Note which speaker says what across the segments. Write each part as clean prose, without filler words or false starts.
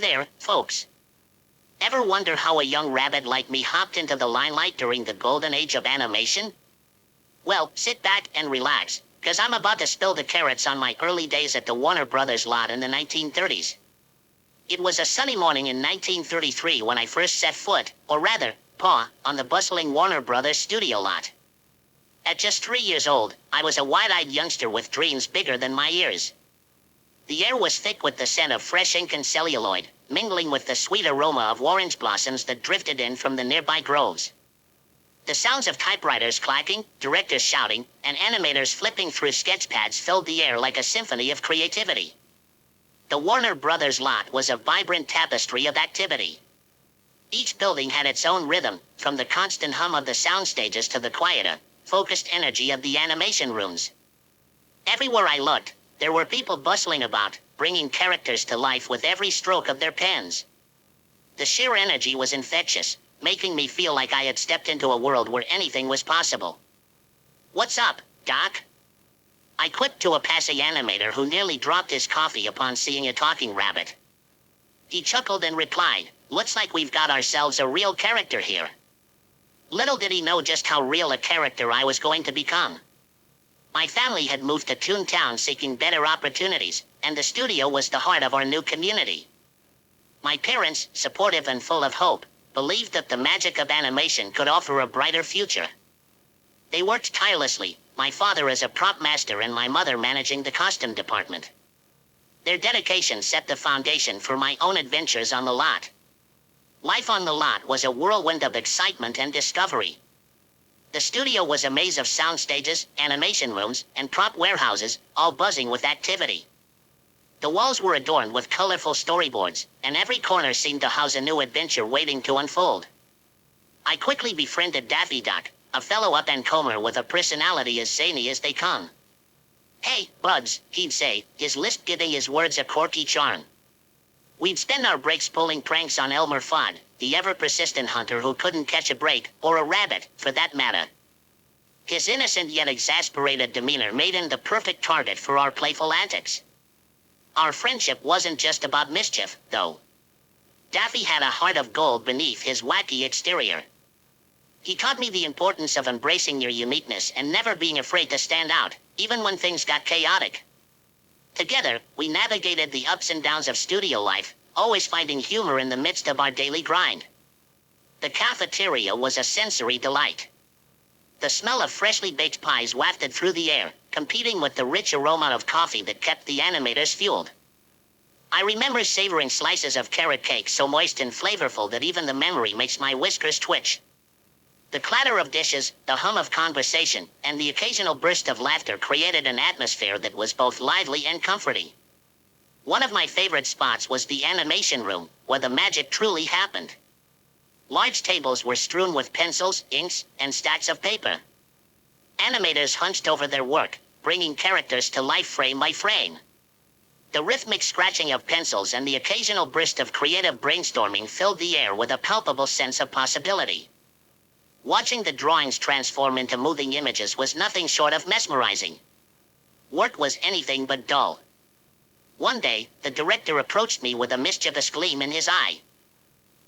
Speaker 1: there, folks. Ever wonder how a young rabbit like me hopped into the limelight during the golden age of animation? Well, sit back and relax, 'cause I'm about to spill the carrots on my early days at the Warner Brothers lot in the 1930s. It was a sunny morning in 1933 when I first set foot, or rather, paw, on the bustling Warner Brothers studio lot. At just 3 years old, I was a wide-eyed youngster with dreams bigger than my ears. The air was thick with the scent of fresh ink and celluloid, mingling with the sweet aroma of orange blossoms that drifted in from the nearby groves. The sounds of typewriters clacking, directors shouting, and animators flipping through sketch pads filled the air like a symphony of creativity. The Warner Brothers lot was a vibrant tapestry of activity. Each building had its own rhythm, from the constant hum of the sound stages to the quieter, focused energy of the animation rooms. Everywhere I looked, there were people bustling about, bringing characters to life with every stroke of their pens. The sheer energy was infectious, making me feel like I had stepped into a world where anything was possible. "What's up, Doc?" I quipped to a passing animator who nearly dropped his coffee upon seeing a talking rabbit. He chuckled and replied, "Looks like we've got ourselves a real character here." Little did he know just how real a character I was going to become. My family had moved to Toon Town seeking better opportunities, and the studio was the heart of our new community. My parents, supportive and full of hope, believed that the magic of animation could offer a brighter future. They worked tirelessly, my father as a prop master and my mother managing the costume department. Their dedication set the foundation for my own adventures on the lot. Life on the lot was a whirlwind of excitement and discovery. The studio was a maze of sound stages, animation rooms, and prop warehouses, all buzzing with activity. The walls were adorned with colorful storyboards, and every corner seemed to house a new adventure waiting to unfold. I quickly befriended Daffy Duck, a fellow up-and-comer with a personality as zany as they come. "Hey, buds," he'd say, his lisp giving his words a quirky charm. We'd spend our breaks pulling pranks on Elmer Fudd, the ever-persistent hunter who couldn't catch a break, or a rabbit, for that matter. His innocent yet exasperated demeanor made him the perfect target for our playful antics. Our friendship wasn't just about mischief, though. Daffy had a heart of gold beneath his wacky exterior. He taught me the importance of embracing your uniqueness and never being afraid to stand out, even when things got chaotic. Together, we navigated the ups and downs of studio life, always finding humor in the midst of our daily grind. The cafeteria was a sensory delight. The smell of freshly baked pies wafted through the air, competing with the rich aroma of coffee that kept the animators fueled. I remember savoring slices of carrot cake so moist and flavorful that even the memory makes my whiskers twitch. The clatter of dishes, the hum of conversation, and the occasional burst of laughter created an atmosphere that was both lively and comforting. One of my favorite spots was the animation room, where the magic truly happened. Large tables were strewn with pencils, inks, and stacks of paper. Animators hunched over their work, bringing characters to life frame by frame. The rhythmic scratching of pencils and the occasional burst of creative brainstorming filled the air with a palpable sense of possibility. Watching the drawings transform into moving images was nothing short of mesmerizing. Work was anything but dull. One day, the director approached me with a mischievous gleam in his eye.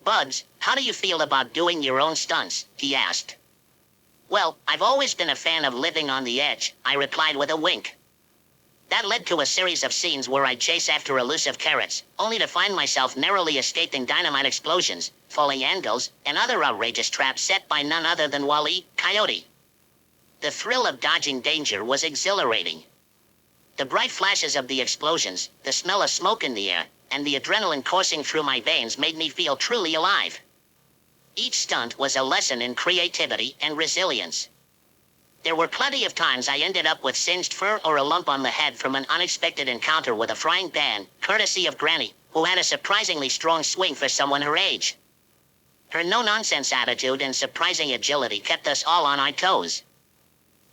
Speaker 1: "Buds, how do you feel about doing your own stunts?" he asked. "Well, I've always been a fan of living on the edge," I replied with a wink. That led to a series of scenes where I'd chase after elusive carrots, only to find myself narrowly escaping dynamite explosions, falling anvils, and other outrageous traps set by none other than Wall-E, Coyote. The thrill of dodging danger was exhilarating. The bright flashes of the explosions, the smell of smoke in the air, and the adrenaline coursing through my veins made me feel truly alive. Each stunt was a lesson in creativity and resilience. There were plenty of times I ended up with singed fur or a lump on the head from an unexpected encounter with a frying pan, courtesy of Granny, who had a surprisingly strong swing for someone her age. Her no-nonsense attitude and surprising agility kept us all on our toes.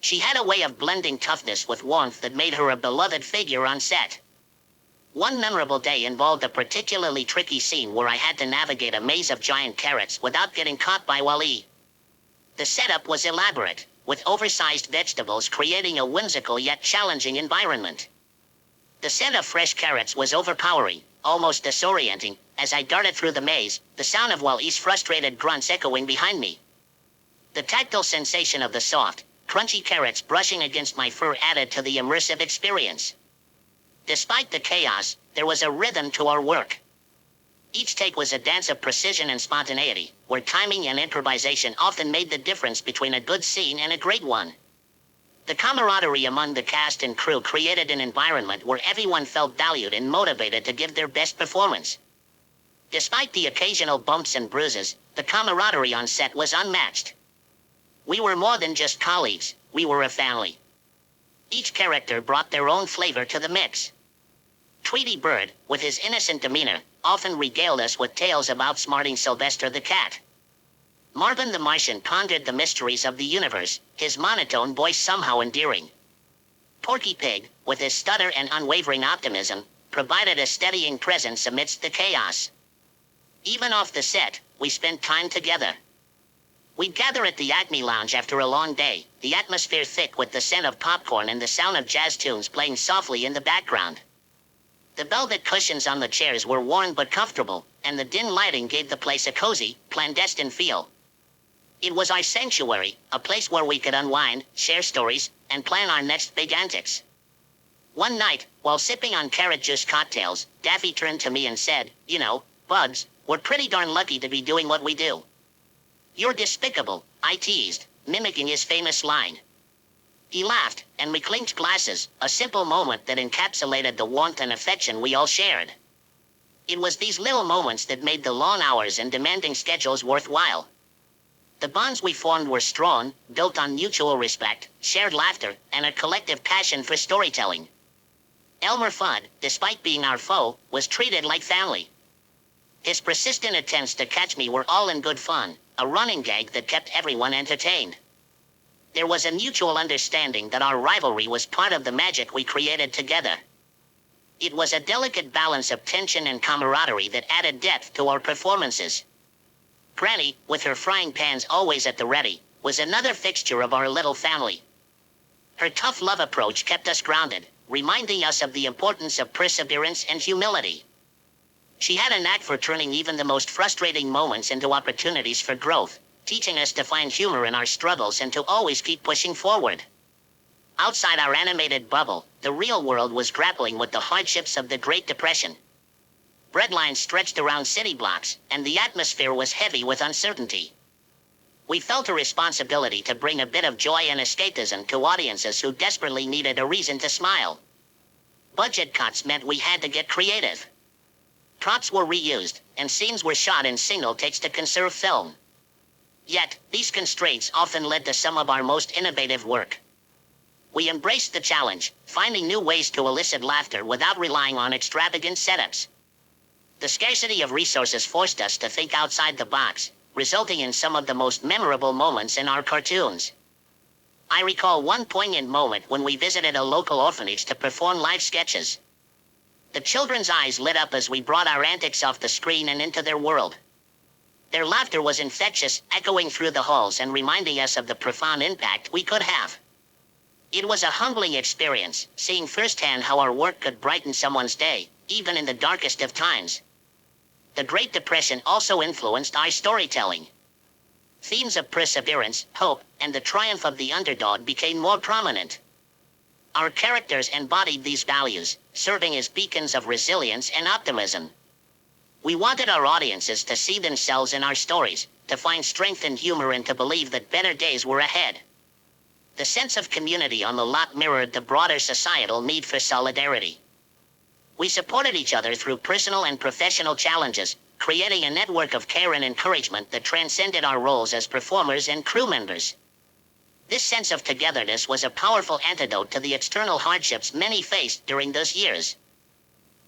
Speaker 1: She had a way of blending toughness with warmth that made her a beloved figure on set. One memorable day involved a particularly tricky scene where I had to navigate a maze of giant carrots without getting caught by Wall-E. The setup was elaborate, with oversized vegetables creating a whimsical yet challenging environment. The scent of fresh carrots was overpowering, almost disorienting, as I darted through the maze, the sound of Wally's frustrated grunts echoing behind me. The tactile sensation of the soft, crunchy carrots brushing against my fur added to the immersive experience. Despite the chaos, there was a rhythm to our work. Each take was a dance of precision and spontaneity, where timing and improvisation often made the difference between a good scene and a great one. The camaraderie among the cast and crew created an environment where everyone felt valued and motivated to give their best performance. Despite the occasional bumps and bruises, the camaraderie on set was unmatched. We were more than just colleagues, we were a family. Each character brought their own flavor to the mix. Tweety Bird, with his innocent demeanor, often regaled us with tales of outsmarting Sylvester the cat. Marvin the Martian pondered the mysteries of the universe, his monotone voice somehow endearing. Porky Pig, with his stutter and unwavering optimism, provided a steadying presence amidst the chaos. Even off the set, we spent time together. We'd gather at the Acme Lounge after a long day, the atmosphere thick with the scent of popcorn and the sound of jazz tunes playing softly in the background. The velvet cushions on the chairs were worn but comfortable, and the dim lighting gave the place a cozy, clandestine feel. It was our sanctuary, a place where we could unwind, share stories, and plan our next big antics. One night, while sipping on carrot juice cocktails, Daffy turned to me and said, "You know, Buds, we're pretty darn lucky to be doing what we do." "You're despicable," I teased, mimicking his famous line. He laughed, and we clinked glasses, a simple moment that encapsulated the warmth and affection we all shared. It was these little moments that made the long hours and demanding schedules worthwhile. The bonds we formed were strong, built on mutual respect, shared laughter, and a collective passion for storytelling. Elmer Fudd, despite being our foe, was treated like family. His persistent attempts to catch me were all in good fun, a running gag that kept everyone entertained. There was a mutual understanding that our rivalry was part of the magic we created together. It was a delicate balance of tension and camaraderie that added depth to our performances. Granny, with her frying pans always at the ready, was another fixture of our little family. Her tough love approach kept us grounded, reminding us of the importance of perseverance and humility. She had a knack for turning even the most frustrating moments into opportunities for growth, teaching us to find humor in our struggles and to always keep pushing forward. Outside our animated bubble, the real world was grappling with the hardships of the Great Depression. Bread lines stretched around city blocks, and the atmosphere was heavy with uncertainty. We felt a responsibility to bring a bit of joy and escapism to audiences who desperately needed a reason to smile. Budget cuts meant we had to get creative. Props were reused, and scenes were shot in single takes to conserve film. Yet, these constraints often led to some of our most innovative work. We embraced the challenge, finding new ways to elicit laughter without relying on extravagant setups. The scarcity of resources forced us to think outside the box, resulting in some of the most memorable moments in our cartoons. I recall one poignant moment when we visited a local orphanage to perform live sketches. The children's eyes lit up as we brought our antics off the screen and into their world. Their laughter was infectious, echoing through the halls and reminding us of the profound impact we could have. It was a humbling experience, seeing firsthand how our work could brighten someone's day, even in the darkest of times. The Great Depression also influenced our storytelling. Themes of perseverance, hope, and the triumph of the underdog became more prominent. Our characters embodied these values, serving as beacons of resilience and optimism. We wanted our audiences to see themselves in our stories, to find strength and humor and to believe that better days were ahead. The sense of community on the lot mirrored the broader societal need for solidarity. We supported each other through personal and professional challenges, creating a network of care and encouragement that transcended our roles as performers and crew members. This sense of togetherness was a powerful antidote to the external hardships many faced during those years.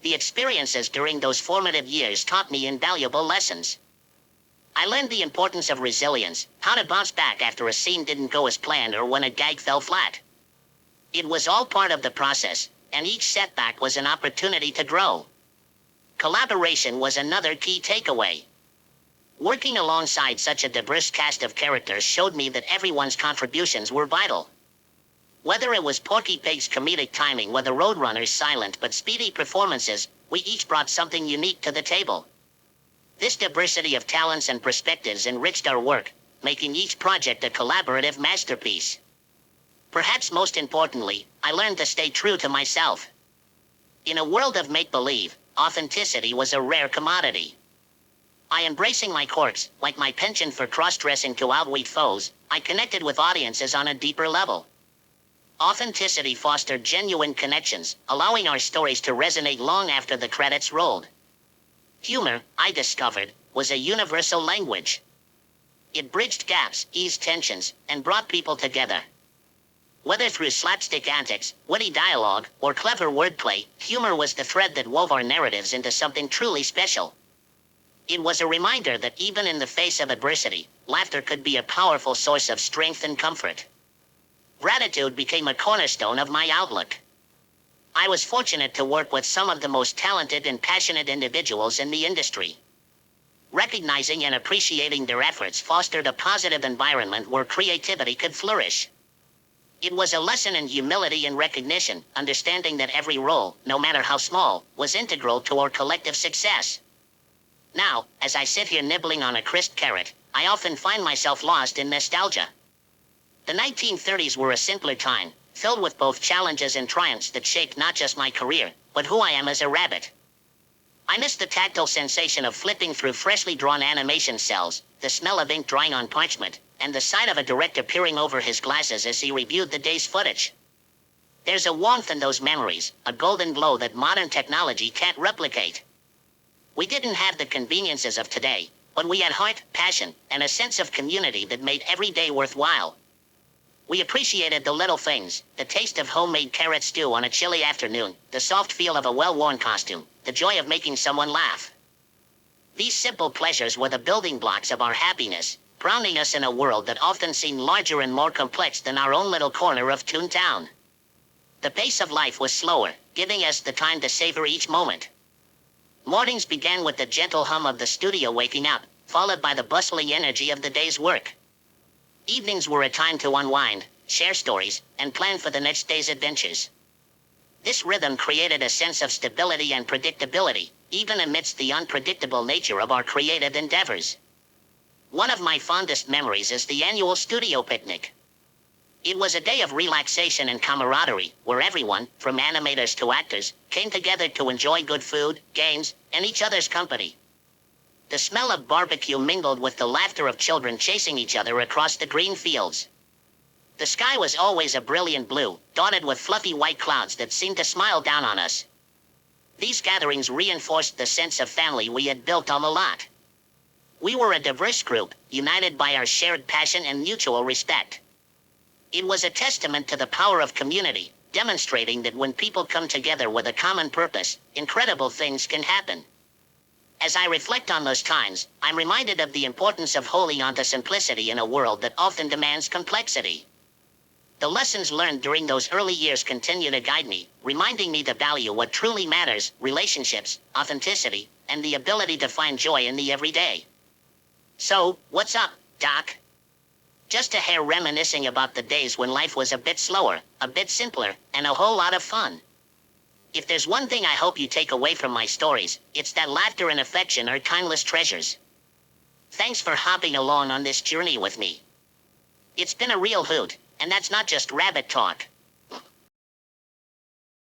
Speaker 1: The experiences during those formative years taught me invaluable lessons. I learned the importance of resilience, how to bounce back after a scene didn't go as planned or when a gag fell flat. It was all part of the process, and each setback was an opportunity to grow. Collaboration was another key takeaway. Working alongside such a diverse cast of characters showed me that everyone's contributions were vital. Whether it was Porky Pig's comedic timing or the Roadrunner's silent but speedy performances, We each brought something unique to the table. This diversity of talents and perspectives enriched our work, making each project a collaborative masterpiece. Perhaps most importantly, I learned to stay true to myself. In a world of make-believe, authenticity was a rare commodity. By embracing my quirks, like my penchant for cross-dressing to outwit foes, I connected with audiences on a deeper level. Authenticity fostered genuine connections, allowing our stories to resonate long after the credits rolled. Humor, I discovered, was a universal language. It bridged gaps, eased tensions, and brought people together. Whether through slapstick antics, witty dialogue, or clever wordplay, humor was the thread that wove our narratives into something truly special. It was a reminder that even in the face of adversity, laughter could be a powerful source of strength and comfort. Gratitude became a cornerstone of my outlook. I was fortunate to work with some of the most talented and passionate individuals in the industry. Recognizing and appreciating their efforts fostered a positive environment where creativity could flourish. It was a lesson in humility and recognition, understanding that every role, no matter how small, was integral to our collective success. Now, as I sit here nibbling on a crisp carrot, I often find myself lost in nostalgia. The 1930s were a simpler time, filled with both challenges and triumphs that shaped not just my career, but who I am as a rabbit. I miss the tactile sensation of flipping through freshly drawn animation cells, the smell of ink drying on parchment, and the sight of a director peering over his glasses as he reviewed the day's footage. There's a warmth in those memories, a golden glow that modern technology can't replicate. We didn't have the conveniences of today, but we had heart, passion, and a sense of community that made every day worthwhile. We appreciated the little things, the taste of homemade carrot stew on a chilly afternoon, the soft feel of a well-worn costume, the joy of making someone laugh. These simple pleasures were the building blocks of our happiness, grounding us in a world that often seemed larger and more complex than our own little corner of Toon Town. The pace of life was slower, giving us the time to savor each moment. Mornings began with the gentle hum of the studio waking up, followed by the bustling energy of the day's work. Evenings were a time to unwind, share stories, and plan for the next day's adventures. This rhythm created a sense of stability and predictability, even amidst the unpredictable nature of our creative endeavors. One of my fondest memories is the annual studio picnic. It was a day of relaxation and camaraderie, where everyone, from animators to actors, came together to enjoy good food, games, and each other's company. The smell of barbecue mingled with the laughter of children chasing each other across the green fields. The sky was always a brilliant blue, dotted with fluffy white clouds that seemed to smile down on us. These gatherings reinforced the sense of family we had built on the lot. We were a diverse group, united by our shared passion and mutual respect. It was a testament to the power of community, demonstrating that when people come together with a common purpose, incredible things can happen. As I reflect on those times, I'm reminded of the importance of holding on to simplicity in a world that often demands complexity. The lessons learned during those early years continue to guide me, reminding me to value what truly matters: relationships, authenticity, and the ability to find joy in the everyday. So, what's up, Doc? Just a hair reminiscing about the days when life was a bit slower, a bit simpler, and a whole lot of fun. If there's one thing I hope you take away from my stories, it's that laughter and affection are timeless treasures. Thanks for hopping along on this journey with me. It's been a real hoot, and that's not just rabbit talk.